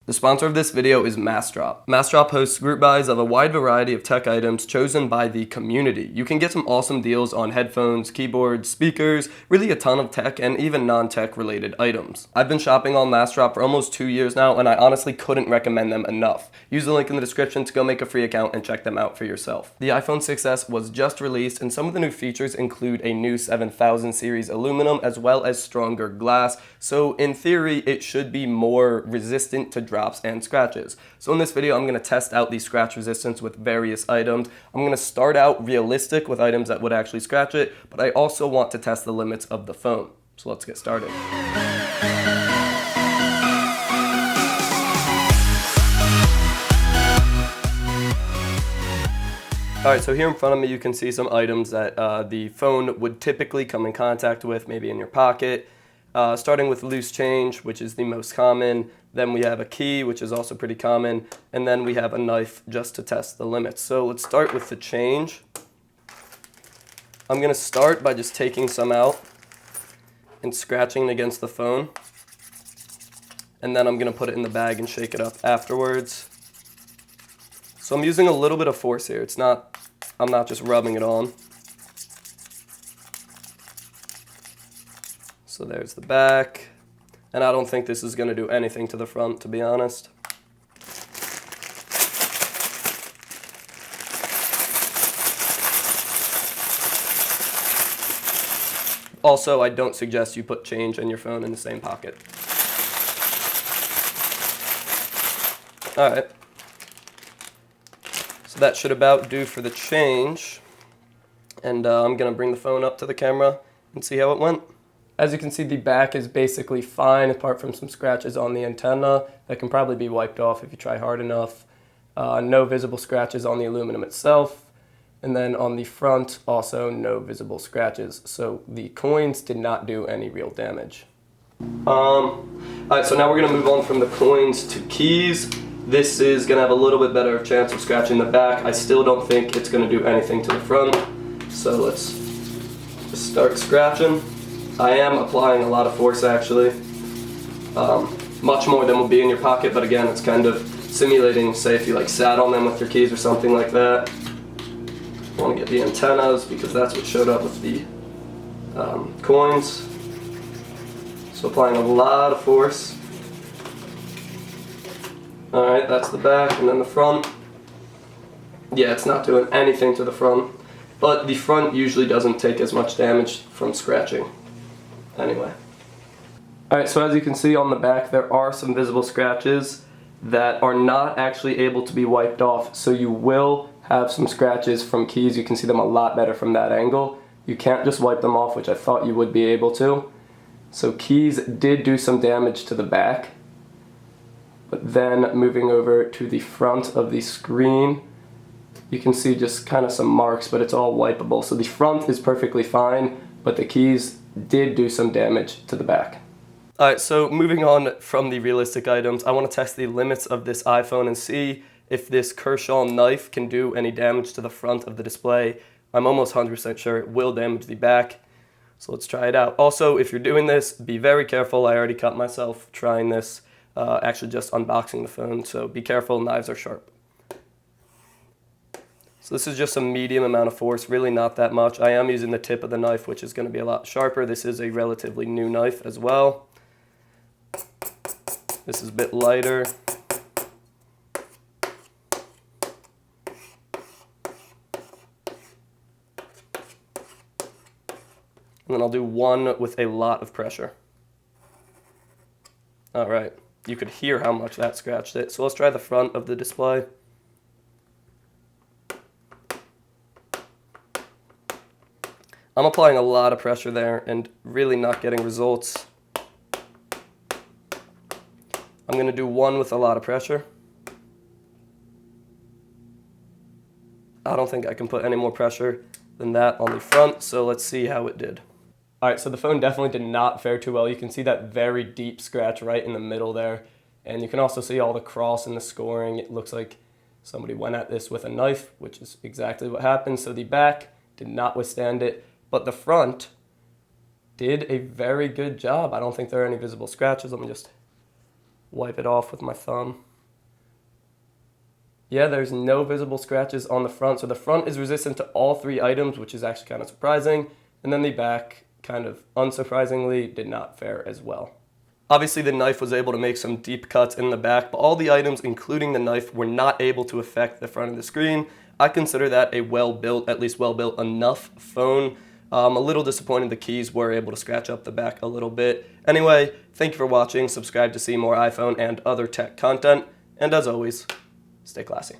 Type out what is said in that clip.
The sponsor of this video is Massdrop. Massdrop hosts group buys of a wide variety of tech items chosen by the community. You can get some awesome deals on headphones, keyboards, speakers, really a ton of tech and even non-tech related items. I've been shopping on Massdrop for almost 2 years now, and I honestly couldn't recommend them enough. Use the link in the description to go make a free account and check them out for yourself. The iPhone 6s was just released, and some of the new features include a new 7000 series aluminum as well as stronger glass, so in theory it should be more resistant to drops and scratches. So in this video I'm going to test out the scratch resistance with various items. I'm going to start out realistic with items that would actually scratch it, but I also want to test the limits of the phone. So let's get started. Alright, so here in front of me you can see some items that the phone would typically come in contact with, maybe in your pocket. Starting with loose change, which is the most common. Then we have a key, which is also pretty common. And then we have a knife just to test the limits. So let's start with the change. I'm going to start by just taking some out and scratching against the phone. And then I'm going to put it in the bag and shake it up afterwards. So I'm using a little bit of force here. I'm not just rubbing it on. So there's the back, and I don't think this is going to do anything to the front, to be honest. Also, I don't suggest you put change and your phone in the same pocket. Alright, so that should about do for the change, and I'm going to bring the phone up to the camera and see how it went. As you can see, the back is basically fine, apart from some scratches on the antenna that can probably be wiped off if you try hard enough. No visible scratches on the aluminum itself. And then on the front, also no visible scratches. So the coins did not do any real damage. Alright, so now we're going to move on from the coins to keys. This is going to have a little bit better chance of scratching the back. I still don't think it's going to do anything to the front. So let's just start scratching. I am applying a lot of force actually, much more than will be in your pocket, but again it's kind of simulating, say if you like sat on them with your keys or something like that. I want to get the antennas because that's what showed up with the coins. So applying a lot of force. Alright, that's the back, and then the front. Yeah, it's not doing anything to the front, but the front usually doesn't take as much damage from scratching. Anyway. Alright, so as you can see on the back, there are some visible scratches that are not actually able to be wiped off. So you will have some scratches from keys. You can see them a lot better from that angle. You can't just wipe them off, which I thought you would be able to. So keys did do some damage to the back. But then moving over to the front of the screen, you can see just kind of some marks, but it's all wipeable. So the front is perfectly fine, but the keys did do some damage to the back. Alright, so moving on from the realistic items, I want to test the limits of this iPhone and see if this Kershaw knife can do any damage to the front of the display. I'm almost 100% sure it will damage the back, so let's try it out. Also, if you're doing this, be very careful. I already cut myself trying this, actually just unboxing the phone, so be careful, knives are sharp. So this is just a medium amount of force, really not that much. I am using the tip of the knife, which is going to be a lot sharper. This is a relatively new knife as well. This is a bit lighter. And then I'll do one with a lot of pressure. All right, you could hear how much that scratched it. So let's try the front of the display. I'm applying a lot of pressure there and really not getting results. I'm going to do one with a lot of pressure. I don't think I can put any more pressure than that on the front, so let's see how it did. Alright, so the phone definitely did not fare too well. You can see that very deep scratch right in the middle there, and you can also see all the cross in the scoring. It looks like somebody went at this with a knife, which is exactly what happened. So the back did not withstand it. But the front did a very good job. I don't think there are any visible scratches. Let me just wipe it off with my thumb. Yeah, there's no visible scratches on the front, so the front is resistant to all three items, which is actually kind of surprising, and then the back, kind of unsurprisingly, did not fare as well. Obviously, the knife was able to make some deep cuts in the back, but all the items, including the knife, were not able to affect the front of the screen. I consider that a well-built, at least well-built enough phone. I'm a little disappointed the keys were able to scratch up the back a little bit. Anyway, thank you for watching. Subscribe to see more iPhone and other tech content. And as always, stay classy.